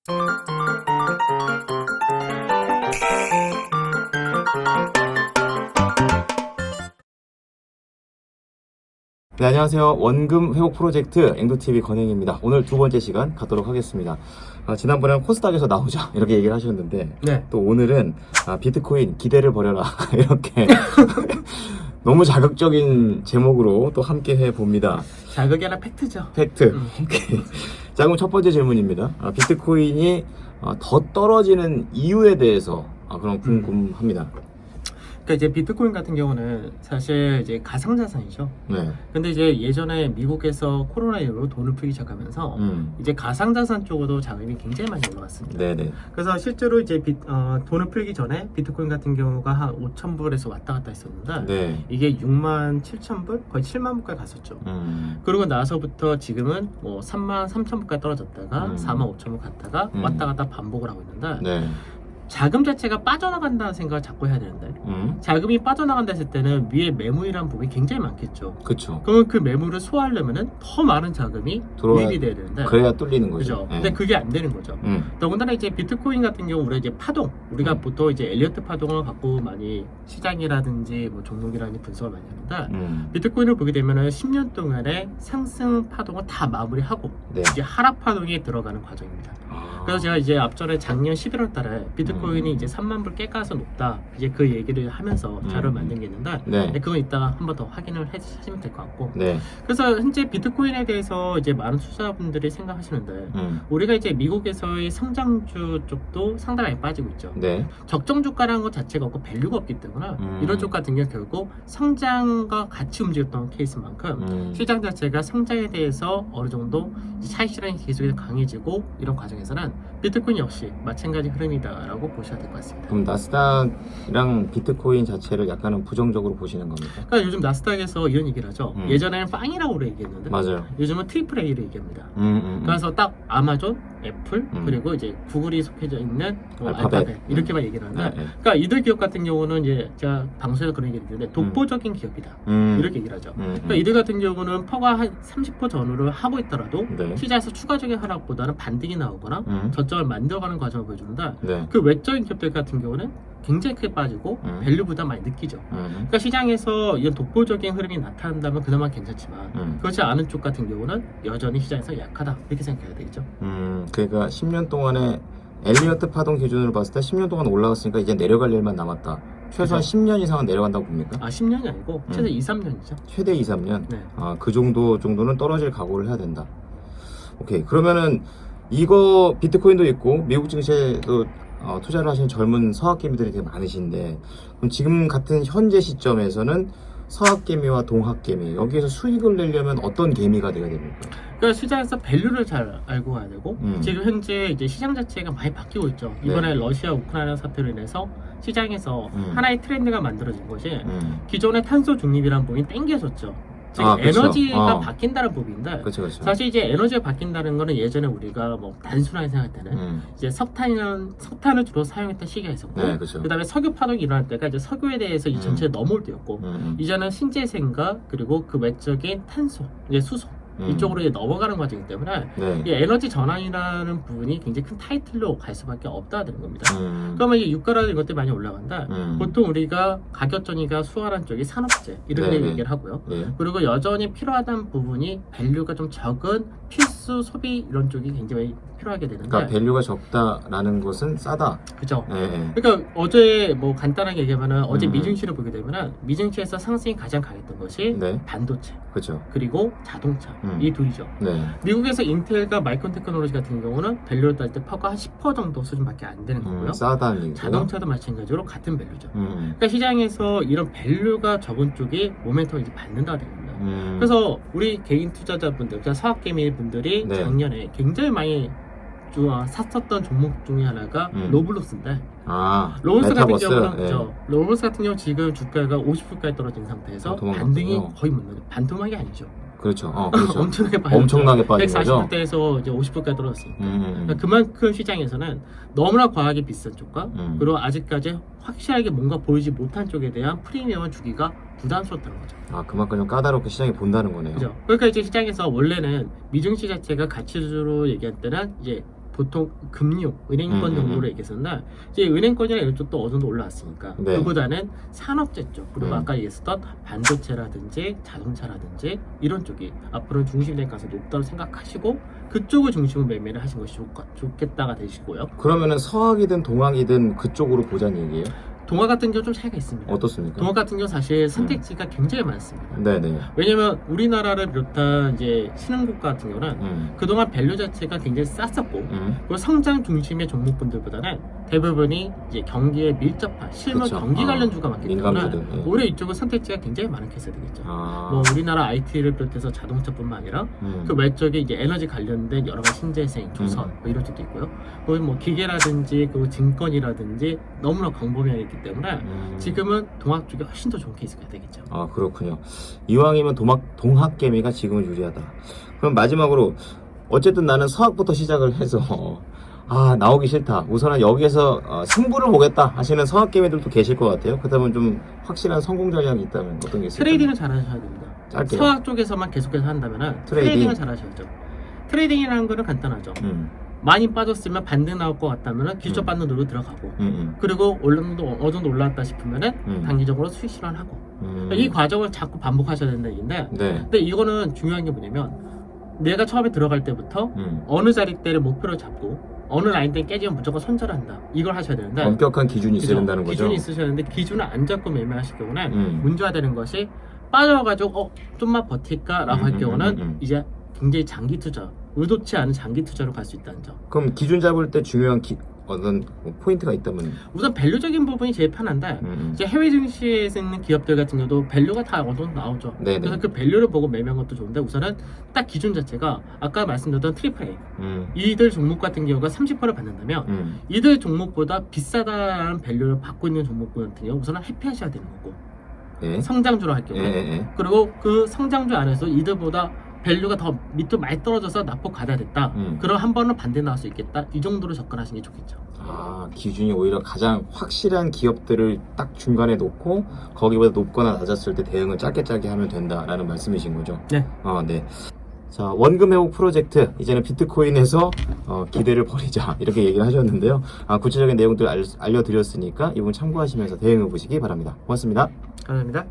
네, 안녕하세요. 원금 회복 프로젝트 앵두TV 건행입니다. 오늘 두 번째 시간 갖도록 하겠습니다. 지난번에는 코스닥에서 나오자 이렇게 얘기를 하셨는데 네. 또 오늘은 비트코인 기대를 버려라 이렇게 너무 자극적인 제목으로 또 함께 해봅니다. 자극이 아니라 팩트죠. 팩트. 오케이. 자, 그럼 첫 번째 질문입니다. 비트코인이 더 떨어지는 이유에 대해서 그럼 궁금합니다. 그러니까 이제 비트코인 같은 경우는 사실 이제 가상자산이죠. 네. 근데 이제 예전에 미국에서 코로나 이후로 돈을 풀기 시작하면서 이제 가상자산 쪽으로 자금이 굉장히 많이 올라갔습니다. 네네. 그래서 실제로 이제 돈을 풀기 전에 비트코인 같은 경우가 한 5,000불에서 왔다 갔다 했었는데 네. 이게 67,000불 거의 7만 불까지 갔었죠. 그러고 나서부터 지금은 뭐 33,000불까지 떨어졌다가 45,000불 갔다가 왔다 갔다 반복을 하고 있는데 네. 자금 자체가 빠져나간다는 생각을 자꾸 해야 되는데 자금이 빠져나간다 했을 때는 위에 매물이라는 부분이 굉장히 많겠죠. 그쵸. 그러면 그 매물을 소화하려면은 더 많은 자금이 유입이 돼야 되는데 그래야 뚫리는 거죠. 그죠. 근데 그게 안 되는 거죠. 더군다나 이제 비트코인 같은 경우 우리가 이제 파동 우리가 보통 이제 엘리어트 파동을 갖고 많이 시장이라든지 뭐 종목이라든지 분석을 많이 하는데 비트코인을 보게 되면은 10년 동안의 상승 파동을 다 마무리하고 네. 이제 하락 파동에 들어가는 과정입니다. 그래서 제가 이제 앞전에 작년 11월 달에 비트코인이 이제 3만 불 깨까서 높다 이제 그 얘기를 하면서 자료를 만든 게 있는데 네. 그건 이따가 한 번 더 확인을 하시면 될 것 같고 네. 그래서 현재 비트코인에 대해서 이제 많은 투자자분들이 생각하시는데 우리가 이제 미국에서의 성장주 쪽도 상당히 많이 빠지고 있죠. 네. 적정 주가라는 것 자체가 없고 밸류가 없기 때문에 이런 쪽 같은 경우 결국 성장과 같이 움직였던 케이스만큼 시장 자체가 성장에 대해서 어느 정도 차익 실현이 계속해서 강해지고 이런 과정에서는 비트코인 역시 마찬가지 흐름이다라고 보셔야 될 것 같습니다. 그럼 나스닥이랑 비트코인 자체를 약간은 부정적으로 보시는 겁니까? 그러니까 요즘 나스닥에서 이런 얘기를 하죠. 예전에는 빵이라고 우리 얘기했는데 맞아요. 요즘은 트리플 A를 얘기합니다. 그래서 딱 아마존, 애플 그리고 이제 구글이 속해져 있는 알파벳 이렇게만 얘기를 하는데 그러니까 이들 기업 같은 경우는 이제 제가 방송에서 그런 얘기를 드리는데 독보적인 기업이다 이렇게 얘기를 하죠. 그러니까 이들 같은 경우는 퍼가 한 30% 전후를 하고 있더라도 네. 시장에서 추가적인 하락보다는 반등이 나오거나 저점을 만들어가는 과정을 보여주는데 네. 그 외적인 기업들 같은 경우는 굉장히 크게 빠지고 밸류 부담 많이 느끼죠. 그러니까 시장에서 이런 독보적인 흐름이 나타난다면 그나마 괜찮지만 그렇지 않은 쪽 같은 경우는 여전히 시장에서 약하다 이렇게 생각해야 되겠죠. 그러니까 10년 동안에 엘리어트 파동 기준으로 봤을 때 10년 동안 올라갔으니까 이제 내려갈 일만 남았다. 최소한 그죠? 10년 이상은 내려간다고 봅니까? 10년이 아니고 최소 2, 3년이죠. 최대 2, 3년? 네. 그 정도는 떨어질 각오를 해야 된다. 오케이. 그러면은 이거 비트코인도 있고 미국 증시에도 투자를 하시는 젊은 서학개미들이 되게 많으신데 그럼 지금 같은 현재 시점에서는 서학개미와 동학개미 여기에서 수익을 내려면 어떤 개미가 돼야 됩니까? 그러니까 시장에서 밸류를 잘 알고 가야 되고 지금 현재 이제 시장 자체가 많이 바뀌고 있죠. 이번에 러시아 우크라이나 사태로 인해서 시장에서 하나의 트렌드가 만들어진 것이 기존의 탄소 중립이라는 부분이 땡겨졌죠. 즉 그쵸. 에너지가 바뀐다는 부분인데 그쵸. 사실 이제 에너지가 바뀐다는 거는 예전에 우리가 뭐 단순하게 생각할 때는 이제 석탄을 주로 사용했던 시기가 있었고 네, 그쵸. 그다음에 석유 파동이 일어날 때가 이제 석유에 대해서 이 전체에 넘어올 때였고 이제는 신재생과 그리고 그 외적인 탄소, 이제 수소 이쪽으로 이제 넘어가는 과정이기 때문에 네. 이 에너지 전환이라는 부분이 굉장히 큰 타이틀로 갈 수밖에 없다는 겁니다. 그러면 이 유가라는 것들이 많이 올라간다. 보통 우리가 가격전이가 수월한 쪽이 산업재 이렇게 네, 얘기를 하고요. 네. 그리고 여전히 필요하다는 부분이 밸류가 좀 적은 필수 소비 이런 쪽이 굉장히 필요하게 되는데 그러니까 밸류가 적다라는 것은 싸다. 그죠? 네. 그러니까 어제 뭐 간단하게 얘기하면은 어제 미증시를 보게 되면은 미증시에서 상승이 가장 강했던 것이 네. 반도체 그렇죠. 그리고 자동차 이 둘이죠. 네. 미국에서 인텔과 마이크론 테크놀로지 같은 경우는 밸류를 딸 때 퍼가 한 10% 정도 수준밖에 안 되는 거고요. 싸다는 얘기죠. 자동차도 마찬가지로 같은 밸류죠. 그러니까 시장에서 이런 밸류가 적은 쪽이 모멘텀을 이제 받는다가 됩니다. 그래서 우리 개인 투자자분들, 사학개미 분들이 네. 작년에 굉장히 많이 샀었던 종목 중에 하나가 로블록스인데 로블록스 같은 경우는 그죠? 로블록스 같은 경우 지금 주가가 50%까지 떨어진 상태에서 반등이 거의 못 나요. 반토막이 아니죠. 그렇죠. 그렇죠. 엄청나게 빠진 거죠. 140%대에서 이제 50%까지 떨어졌으니까. 그러니까 그만큼 시장에서는 너무나 과하게 비싼 쪽과 그리고 아직까지 확실하게 뭔가 보이지 못한 쪽에 대한 프리미엄을 주기가 부담스럽다는 거죠. 그만큼 좀 까다롭게 시장이 본다는 거네요. 그죠. 그러니까 이제 시장에서 원래는 미증시 자체가 가치주로 얘기할 때는 이제 보통 금융, 은행권 정도로 얘기했었나 이제 은행권이나 이런 쪽도 어느 정도 올라왔으니까 네. 그보다는 산업재 쪽 그리고 아까 얘기했었던 반도체라든지 자동차라든지 이런 쪽이 앞으로 중심될 가능성이 높다고 생각하시고 그쪽을 중심으로 매매를 하시는 것이 좋겠다가 되시고요. 그러면은 서학이든 동학이든 그쪽으로 보자는 얘기예요? 동학 같은 경우 좀 차이가 있습니다. 어떻습니까? 동학 같은 경우 사실 선택지가 굉장히 많습니다. 네네. 왜냐면 우리나라를 비롯한 이제 신흥국 같은 경우는 그동안 밸류 자체가 굉장히 쌌었고 그리고 성장 중심의 종목분들보다는 대부분이 이제 경기에 밀접한 실물 그쵸. 경기 관련주가 많기 때문에 민감주들, 예. 오히려 이쪽은 선택지가 굉장히 많은 케이스가 되겠죠. 아. 뭐 우리나라 IT를 비롯해서 자동차뿐만 아니라 그 외쪽에 이제 에너지 관련된 여러 가지 신재생, 조선 뭐 이런 쪽도 있고요. 그리고 뭐 기계라든지 그리고 증권이라든지 너무나 광범위하기 때문에 지금은 동학 쪽이 훨씬 더 좋은 케이스가 되겠죠. 아, 그렇군요. 이왕이면 동학 개미가 지금은 유리하다. 그럼 마지막으로 어쨌든 나는 서학부터 시작을 해서 아, 나오기 싫다. 우선은 여기에서 승부를 보겠다 하시는 서학 개미들도 계실 것 같아요. 그렇다면 좀 확실한 성공 전략이 있다면 어떤 게 있을까요? 트레이딩을 잘 하셔야 됩니다. 짧게요. 서학 쪽에서만 계속해서 한다면 트레이딩을 잘 하셔야죠. 트레이딩이라는 거는 간단하죠. 많이 빠졌으면 반등 나올 것 같다면 기초 받는 노로 들어가고 그리고 어느 정도 올라왔다 싶으면은 단기적으로 수익 실현하고 이 과정을 자꾸 반복하셔야 된다는 얘기인데 네. 근데 이거는 중요한 게 뭐냐면 내가 처음에 들어갈 때부터 어느 자리대를 목표로 잡고 어느 라인대 깨지면 무조건 손절한다 이걸 하셔야 되는데 엄격한 기준이 있어야 된다는 거죠? 기준이 있으셔야 되는데 기준을 안 잡고 매매하실 경우는 문제가 되는 것이 빠져가지고 좀만 버틸까 라고 할 경우는 이제 굉장히 장기 투자 의도치 않은 장기 투자로 갈 수 있다는 점. 그럼 기준 잡을 때 중요한 어떤 포인트가 있다면? 우선 밸류적인 부분이 제일 편한데 이제 해외 증시에서 있는 기업들 같은 경우도 밸류가 다 어느 정도 나오죠. 네네. 그래서 그 밸류를 보고 매매한 것도 좋은데 우선은 딱 기준 자체가 아까 말씀드렸던 트리플 A 이들 종목 같은 경우가 30%를 받는다면 이들 종목보다 비싸다라는 밸류를 받고 있는 종목 같은 경우 우선은 회피하셔야 되는 거고 네. 성장주로 할 경우 그리고 그 성장주 안에서 이들보다 밸류가 더 밑으로 많이 떨어져서 낙폭 가다됐다. 그럼 한 번은 반대 나올 수 있겠다. 이 정도로 접근하시는 게 좋겠죠. 아, 기준이 오히려 가장 확실한 기업들을 딱 중간에 놓고 거기보다 높거나 낮았을 때 대응을 짧게 하면 된다라는 말씀이신 거죠? 네. 네. 자, 원금 회복 프로젝트 이제는 비트코인에서 기대를 버리자 이렇게 얘기를 하셨는데요. 구체적인 내용들 알려드렸으니까 이 부분 참고하시면서 대응해 보시기 바랍니다. 고맙습니다. 감사합니다.